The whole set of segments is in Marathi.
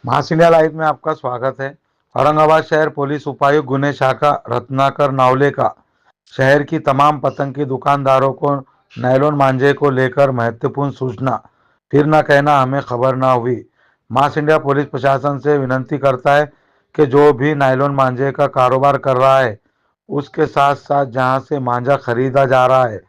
मास इंडिया लाइव में आपका स्वागत है। औरंगाबाद शहर पुलिस उपायुक्त गुने शाखा रत्नाकर नावले का शहर की तमाम पतंग की दुकानदारों को नायलॉन मांझे को लेकर महत्वपूर्ण सूचना। फिर न कहना हमें खबर ना हुई। मास इंडिया पुलिस प्रशासन से विनती करता है कि जो भी नायलॉन मांझे का कारोबार कर रहा है उसके साथ साथ जहां से मांझा खरीदा जा रहा है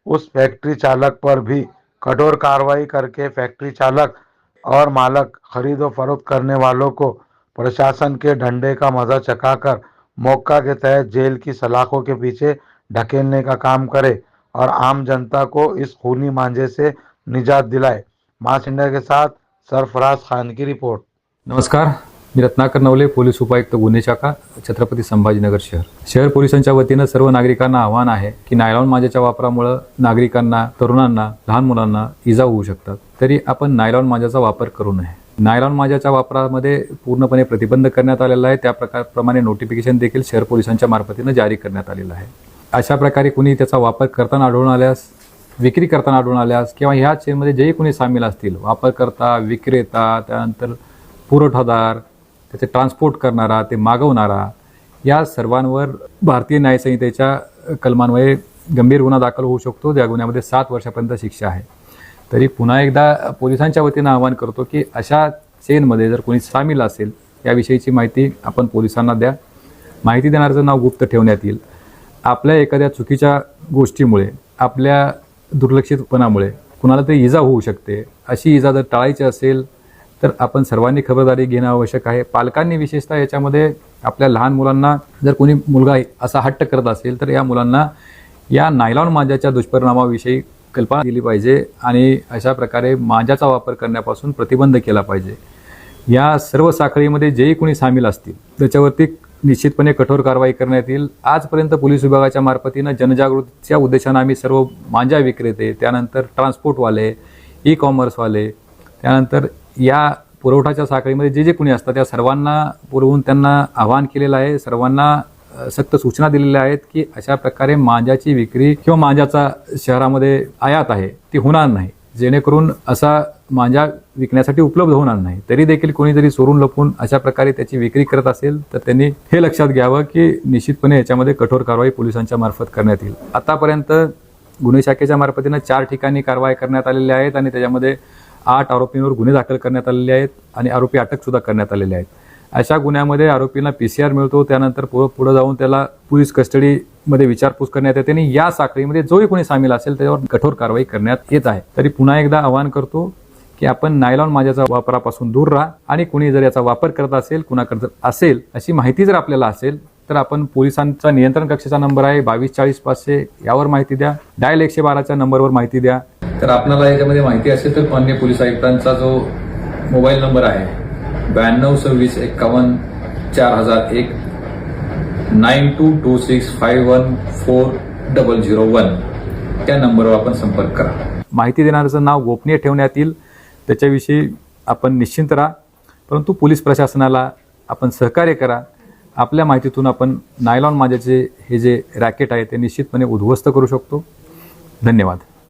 उस फैक्ट्री चालक पर भी कठोर कार्रवाई करके फैक्ट्री चालक और मालक खरीद और फरोख्त करने वालों को प्रशासन के डंडे का मजा चखाकर मौका के तहत जेल की सलाखों के पीछे ढकेलने का काम करे और आम जनता को इस खूनी मांझे से निजात दिलाए। मास इंडिया के साथ सरफराज खान की रिपोर्ट। नमस्कार, मी रत्नाकर नवले, पोलीस उपायुक्त गुन्हे शाखा, छत्रपती संभाजीनगर शहर. शहर पोलिसांच्या वतीनं सर्व नागरिकांना आवाहन आहे की नायलॉन मांजाच्या वापरामुळे नागरिकांना, तरुणांना, लहान मुलांना इजा होऊ शकतात. तरी आपण नायलॉन मांजाचा वापर करू नये. नायलॉन मांजाच्या वापरामध्ये पूर्णपणे प्रतिबंध करण्यात आलेला आहे. त्या प्रमाणे नोटिफिकेशन देखील शहर पोलिसांच्या मार्फतीने जारी करण्यात आलेलं आहे. अशा प्रकारे कुणी त्याचा वापर करताना आढळून आल्यास, विक्री करताना आढळून आल्यास किंवा ह्या चेनमध्ये जे कोणी सामील असतील, वापरकर्ता, विक्रेता, त्यानंतर पुरवठादार, त्याचे ट्रान्सपोर्ट करणारा, ते मागवणारा, या सर्वांवर भारतीय न्याय संहितेच्या कलमान्वये गंभीर गुन्हा दाखल होऊ शकतो. त्या गुन्ह्यामध्ये 7 वर्षापर्यंत शिक्षा आहे. तरी पुन्हा एकदा पोलिसांच्या वतीनं आवाहन करतो की अशा चेनमध्ये जर कोणी सामील असेल याविषयीची माहिती आपण पोलिसांना द्या. माहिती देणाऱ्याचं नाव गुप्त ठेवण्यात येईल. आपल्या एखाद्या चुकीच्या गोष्टीमुळे, आपल्या दुर्लक्षितपणामुळे कुणाला तरी इजा होऊ शकते. अशी इजा जर टाळायची असेल तर आपण सर्वांनी खबरदारी घेणं आवश्यक आहे. पालकांनी विशेषतः याच्यामध्ये आपल्या लहान मुलांना, जर कोणी मुलगा असा हट्ट करत असेल तर या मुलांना या नायलॉन मांजाच्या दुष्परिणामाविषयी कल्पना दिली पाहिजे आणि अशा प्रकारे मांजाचा वापर करण्यापासून प्रतिबंध केला पाहिजे. या सर्व साखळीमध्ये जेही कोणी सामील असतील त्याच्यावरती निश्चितपणे कठोर कारवाई करण्यात येईल. आजपर्यंत पोलीस विभागाच्या मार्फतीनं जनजागृतीच्या उद्देशानं आम्ही सर्व मांजा विक्रेते, त्यानंतर ट्रान्सपोर्टवाले, ई कॉमर्सवाले, त्यानंतर या पुरवठाच्या साखळीमध्ये जे कोणी असतात त्या सर्वांना पुरवून त्यांना आवाहन केलेलं आहे. सर्वांना सक्त सूचना दिलेल्या आहेत की अशा प्रकारे मांजाची विक्री किंवा मांजाचा शहरामध्ये आयात आहे ती होणार नाही, जेणेकरून असा मांजा विकण्यासाठी उपलब्ध होणार नाही. तरी देखील कोणी जरी चोरून लपून अशा प्रकारे त्याची विक्री करत असेल तर त्यांनी हे लक्षात घ्यावं की निश्चितपणे याच्यामध्ये कठोर कारवाई पोलिसांच्या मार्फत करण्यात येईल. आतापर्यंत गुन्हे शाखेच्या मार्फतीनं 4 ठिकाणी कारवाई करण्यात आलेली आहेत आणि त्याच्यामध्ये 8 आरोपींवर गुन्हे दाखल करण्यात आलेले आहेत आणि आरोपी अटक सुद्धा करण्यात आलेले आहेत. अशा गुन्ह्यामध्ये आरोपींना PCR मिळतो, त्यानंतर पुढे जाऊन त्याला पोलीस कस्टडीमध्ये विचारपूस करण्यात येते आणि या साखळीमध्ये जोही कोणी सामील असेल त्याच्यावर कठोर कारवाई करण्यात येत आहे. तरी पुन्हा एकदा आवाहन करतो की आपण नायलॉन मांजाच्या वापरापासून दूर राहा आणि कोणी जर याचा वापर करत असेल, कुणाकडे जर असेल अशी माहिती जर आपल्याला असेल तर आपण पोलिसांचा नियंत्रण कक्षाचा नंबर आहे 2240-500 यावर माहिती द्या. डायल 112च्या नंबरवर माहिती द्या. तर आपल्याला याच्यामध्ये माहिती असेल तर माननीय पोलीस आयुक्तांचा जो मोबाईल नंबर आहे 9226514001 9226514001 त्या नंबरवर आपण संपर्क करा. माहिती देणाऱ्याचं नाव गोपनीय ठेवण्यात येईल. त्याच्याविषयी आपण निश्चिंत राहा, परंतु पोलीस प्रशासनाला आपण सहकार्य करा. आपल्या माहितीतून आपण नायलॉन मांजाचे हे जे रॅकेट आहे ते निश्चितपणे उद्ध्वस्त करू शकतो. धन्यवाद.